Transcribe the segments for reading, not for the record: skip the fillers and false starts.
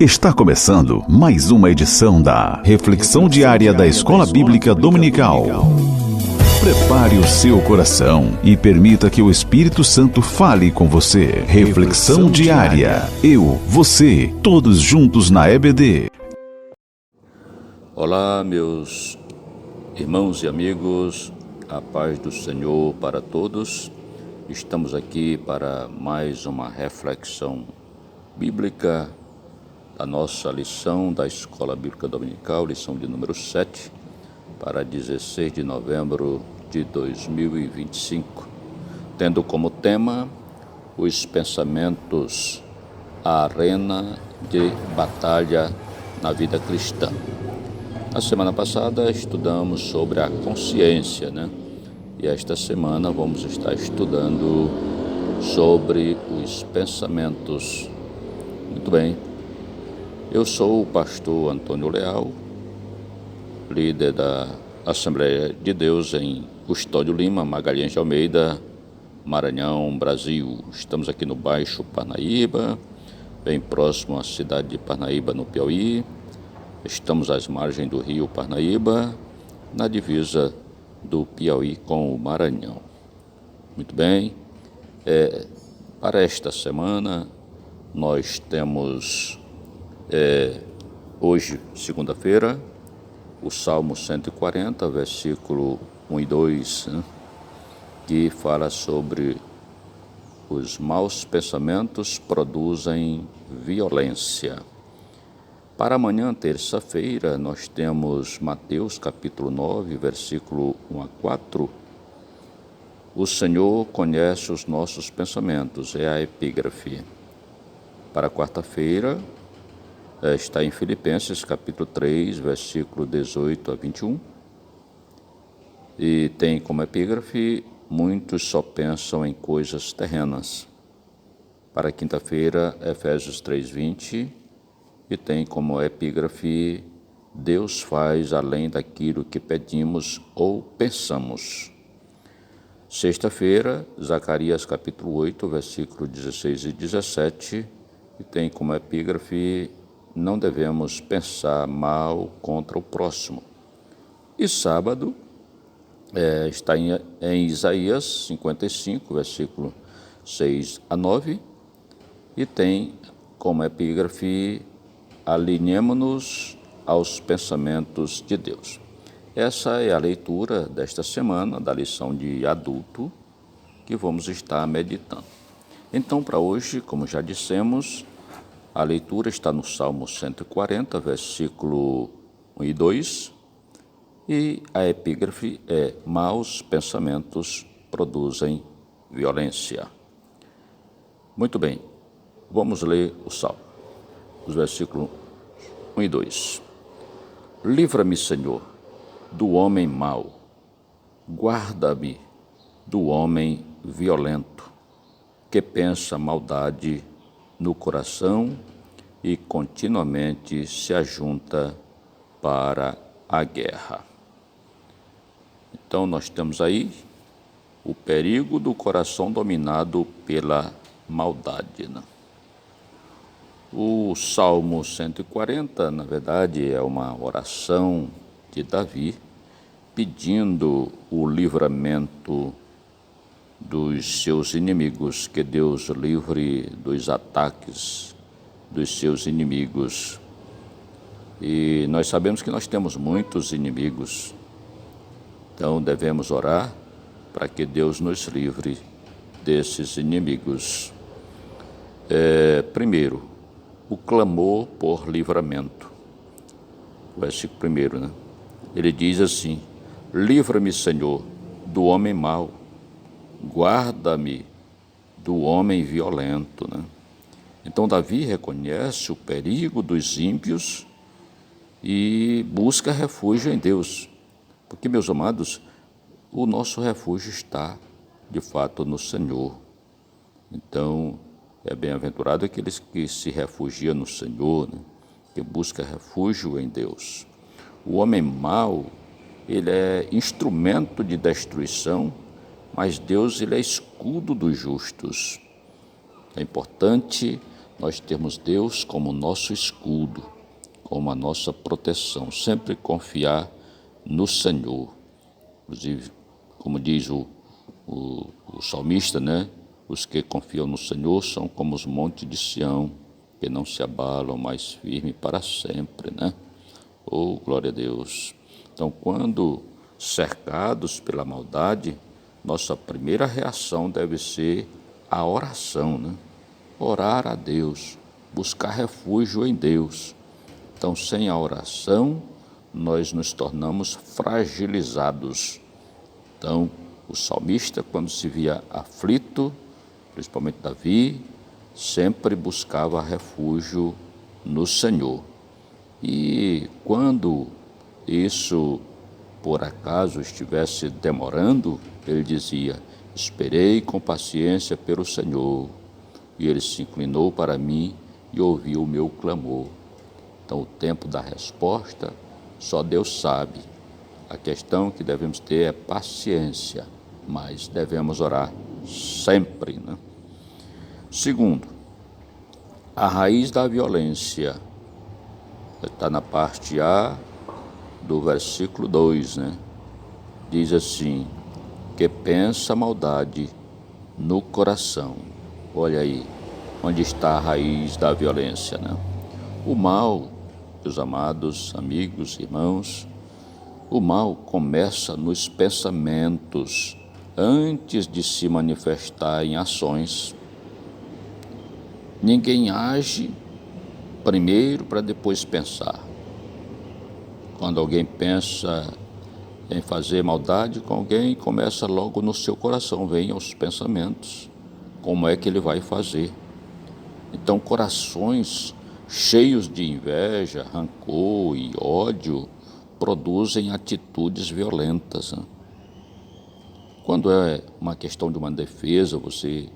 Está começando mais uma edição da Reflexão Diária da Escola Bíblica Dominical. Prepare o seu coração e permita que o Espírito Santo fale com você. Reflexão Diária. Eu, você, todos juntos na EBD. Olá, meus irmãos e amigos, a paz do Senhor para todos. Estamos aqui para mais uma reflexão bíblica da nossa lição da Escola Bíblica Dominical, lição de número 7, para 16 de novembro de 2025, tendo como tema os pensamentos, a arena de batalha na vida cristã. Na semana passada estudamos sobre a consciência, E esta semana vamos estar estudando sobre os pensamentos. Muito bem. Eu sou o pastor Antônio Leal, líder da Assembleia de Deus em Custódio Lima, Magalhães de Almeida, Maranhão, Brasil. Estamos aqui no Baixo Parnaíba, bem próximo à cidade de Parnaíba, no Piauí. Estamos às margens do rio Parnaíba, na divisa do Piauí com o Maranhão. Muito bem. Para esta semana, nós temos hoje, segunda-feira, o Salmo 140, versículo 1 e 2, que fala sobre os maus pensamentos produzem violência. Para amanhã, terça-feira, nós temos Mateus capítulo 9, versículo 1 a 4. O Senhor conhece os nossos pensamentos, é a epígrafe. Para quarta-feira, está em Filipenses capítulo 3, versículo 18 a 21. E tem como epígrafe, muitos só pensam em coisas terrenas. Para quinta-feira, Efésios 3, 20. E tem como epígrafe, Deus faz além daquilo que pedimos ou pensamos. Sexta-feira, Zacarias capítulo 8, versículo 16 e 17, e tem como epígrafe, não devemos pensar mal contra o próximo. E sábado, está em Isaías 55, versículo 6 a 9, e tem como epígrafe, alinhemo-nos aos pensamentos de Deus. Essa é a leitura desta semana, da lição de adulto, que vamos estar meditando. Então, para hoje, como já dissemos, a leitura está no Salmo 140, versículo 1 e 2, e a epígrafe é, maus pensamentos produzem violência. Muito bem, vamos ler o Salmo. Os versículos 1 e 2. Livra-me, Senhor, do homem mau, guarda-me do homem violento, que pensa maldade no coração e continuamente se ajunta para a guerra. Então nós temos aí o perigo do coração dominado pela maldade, O Salmo 140, na verdade, é uma oração de Davi, pedindo o livramento dos seus inimigos, que Deus livre dos ataques dos seus inimigos. E nós sabemos que nós temos muitos inimigos, então devemos orar para que Deus nos livre desses inimigos. Primeiro, o clamor por livramento. O versículo 1, Ele diz assim, livra-me, Senhor, do homem mau, guarda-me do homem violento, Então, Davi reconhece o perigo dos ímpios e busca refúgio em Deus. Porque, meus amados, o nosso refúgio está, de fato, no Senhor. Então, é bem-aventurado aqueles que se refugiam no Senhor, que busca refúgio em Deus. O homem mau, ele é instrumento de destruição, mas Deus, ele é escudo dos justos. É importante nós temos Deus como nosso escudo, como a nossa proteção, sempre confiar no Senhor. Inclusive, como diz o salmista, né? Os que confiam no Senhor são como os montes de Sião, que não se abalam, mais firme para sempre, né? Oh, glória a Deus! Então, quando cercados pela maldade, nossa primeira reação deve ser a oração, né? Orar a Deus, buscar refúgio em Deus. Então, sem a oração, nós nos tornamos fragilizados. Então, o salmista, quando se via aflito, principalmente Davi, sempre buscava refúgio no Senhor. E quando isso, por acaso, estivesse demorando, ele dizia: esperei com paciência pelo Senhor, e ele se inclinou para mim e ouviu o meu clamor. Então, o tempo da resposta, só Deus sabe. A questão que devemos ter é paciência, mas devemos orar sempre, né? Segundo, a raiz da violência está na parte A do versículo 2, né? Diz assim: que pensa maldade no coração. Olha aí, onde está a raiz da violência, né? O mal, meus amados amigos, irmãos, o mal começa nos pensamentos antes de se manifestar em ações. Ninguém age primeiro para depois pensar. Quando alguém pensa em fazer maldade com alguém, começa logo no seu coração, vem os pensamentos, como é que ele vai fazer. Então, corações cheios de inveja, rancor e ódio produzem atitudes violentas, né? Quando é uma questão de uma defesa, você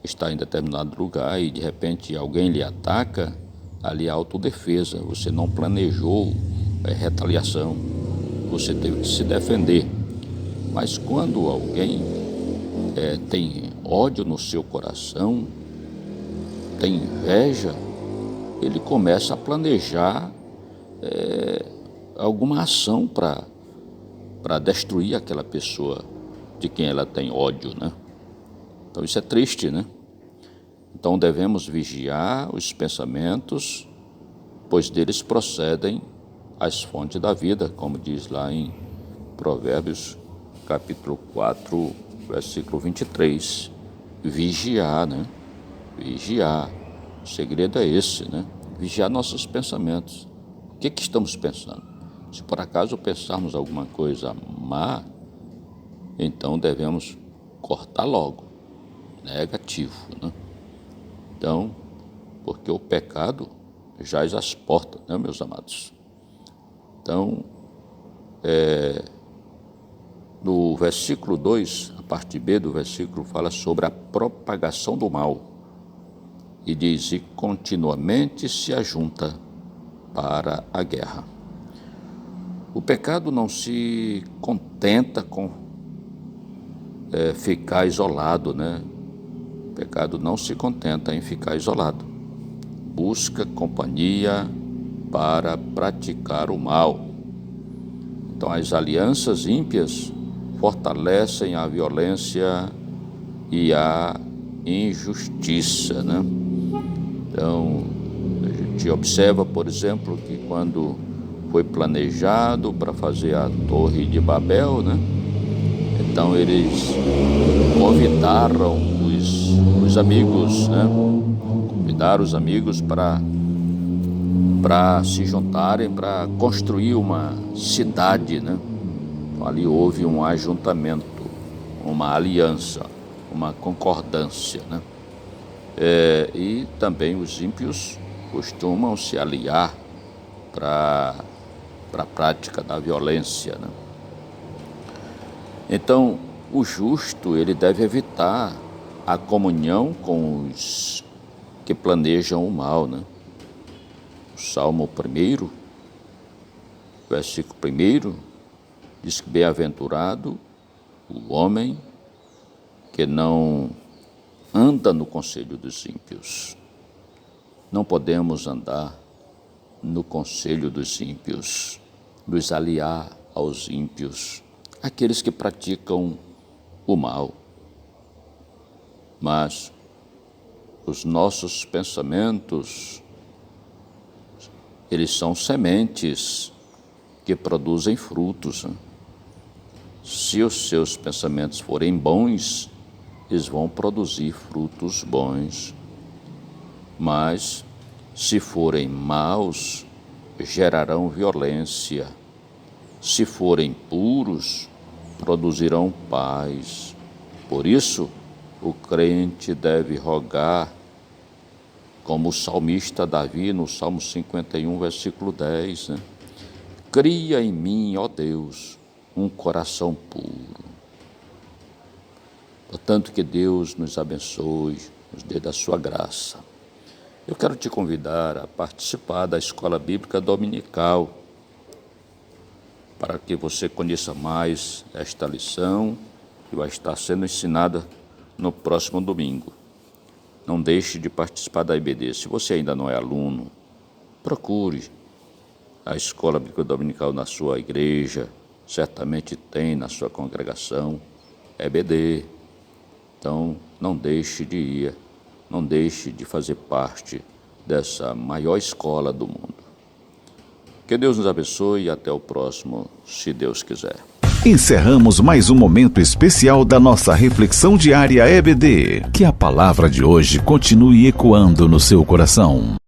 está em determinado lugar e de repente alguém lhe ataca, ali é autodefesa, você não planejou retaliação, você teve que se defender. Mas quando alguém tem ódio no seu coração, tem inveja, ele começa a planejar alguma ação para destruir aquela pessoa de quem ela tem ódio, né? Então isso é triste, né? Então devemos vigiar os pensamentos, pois deles procedem as fontes da vida, como diz lá em Provérbios, capítulo 4, versículo 23. Vigiar, né? Vigiar. O segredo é esse, né? Vigiar nossos pensamentos. O que estamos pensando? Se por acaso pensarmos alguma coisa má, então devemos cortar logo. Negativo, né? Então, porque o pecado jaz às portas, né, meus amados? Então, no versículo 2, a parte B do versículo fala sobre a propagação do mal. E diz: e continuamente se ajunta para a guerra. O pecado não se contenta com ficar isolado, né? O pecado não se contenta em ficar isolado. Busca companhia para praticar o mal. Então, as alianças ímpias fortalecem a violência e a injustiça, né? Então, a gente observa, por exemplo, que quando foi planejado para fazer a Torre de Babel, né? Então, eles convidaram os amigos, né? Convidaram os amigos para se juntarem para construir uma cidade, né? Então, ali houve um ajuntamento, uma aliança, uma concordância, né? E também os ímpios costumam se aliar para a prática da violência, né? Então, o justo, ele deve evitar a comunhão com os que planejam o mal, né? O Salmo 1, versículo 1, diz que bem-aventurado o homem que não anda no conselho dos ímpios, Não podemos andar no conselho dos ímpios, nos aliar aos ímpios, aqueles que praticam o mal. Mas os nossos pensamentos, eles são sementes que produzem frutos. Se os seus pensamentos forem bons, eles vão produzir frutos bons. Mas, se forem maus, gerarão violência. Se forem puros, produzirão paz. Por isso, o crente deve rogar, como o salmista Davi, no Salmo 51, versículo 10, Cria em mim, ó Deus, um coração puro. Portanto, que Deus nos abençoe, nos dê da sua graça. Eu quero te convidar a participar da Escola Bíblica Dominical, para que você conheça mais esta lição que vai estar sendo ensinada no próximo domingo. Não deixe de participar da IBD. Se você ainda não é aluno, procure a Escola Bíblica Dominical na sua igreja, certamente tem na sua congregação, EBD. Então, não deixe de ir, não deixe de fazer parte dessa maior escola do mundo. Que Deus nos abençoe e até o próximo, se Deus quiser. Encerramos mais um momento especial da nossa reflexão diária EBD. Que a palavra de hoje continue ecoando no seu coração.